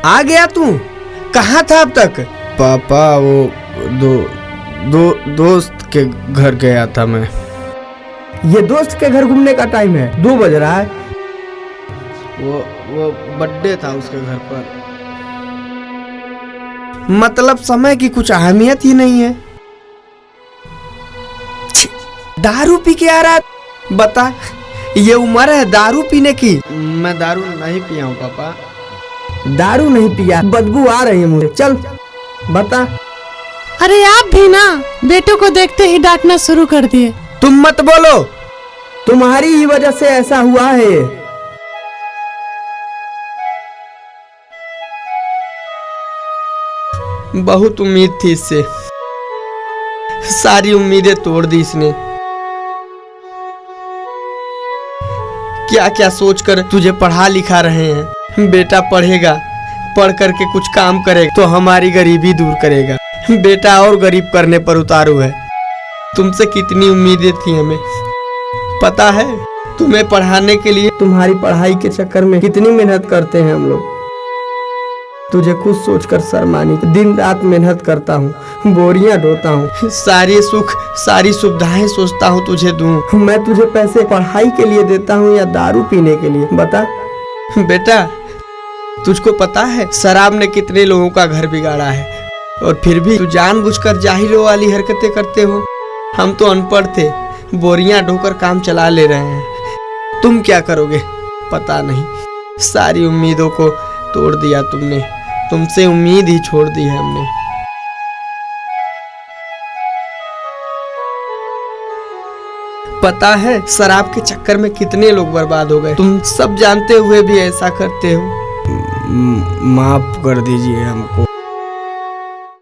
आ गया तू? कहाँ था अब तक? पापा वो दोस्त के घर गया था मैं। ये दोस्त के घर घूमने का टाइम है? 2 बज रहा है। वो बर्थडे था उसके घर पर। मतलब समय की कुछ अहमियत ही नहीं है। दारू पी के आ रहा? बता, ये उम्र है दारू पीने की? मैं दारू नहीं पिया हूँ पापा। दारू नहीं पिया? बदबू आ रही है मुझे। चल बता। अरे आप भी ना बेटों को देखते ही डांटना शुरू कर दिए। तुम मत बोलो। तुम्हारी ही वजह से ऐसा हुआ है। बहुत उम्मीद थी इससे, सारी उम्मीदें तोड़ दी इसने। क्या क्या सोचकर तुझे पढ़ा लिखा रहे हैं। बेटा पढ़ेगा, पढ़ करके कुछ काम करेगा तो हमारी गरीबी दूर करेगा। बेटा और गरीब करने पर उतारू है। तुमसे कितनी उम्मीदें थी हमें, पता है? तुम्हें पढ़ाने के लिए तुम्हारी पढ़ाई के चक्कर में कितनी मेहनत करते हैं हम लोग। तुझे खुद सोचकर शर्मानी। दिन रात मेहनत करता हूँ, बोरियां ढोता हूँ, सारी सुख सारी सुविधाएं सोचता हूँ तुझे दूं। मैं तुझे पैसे पढ़ाई के लिए देता हूँ या दारू पीने के लिए? बता। बेटा, तुझको पता है शराब ने कितने लोगों का घर बिगाड़ा है, और फिर भी तू जानबूझकर जाहिलों वाली हरकतें करते हो। हम तो अनपढ़ थे, बोरियां ढोकर काम चला ले रहे हैं। तुम क्या करोगे पता नहीं। सारी उम्मीदों को तोड़ दिया तुमने। तुमसे उम्मीद ही छोड़ दी है हमने। पता है शराब के चक्कर में कितने लोग बर्बाद हो गए। तुम सब जानते हुए भी ऐसा करते हो। माफ कर दीजिए हमको।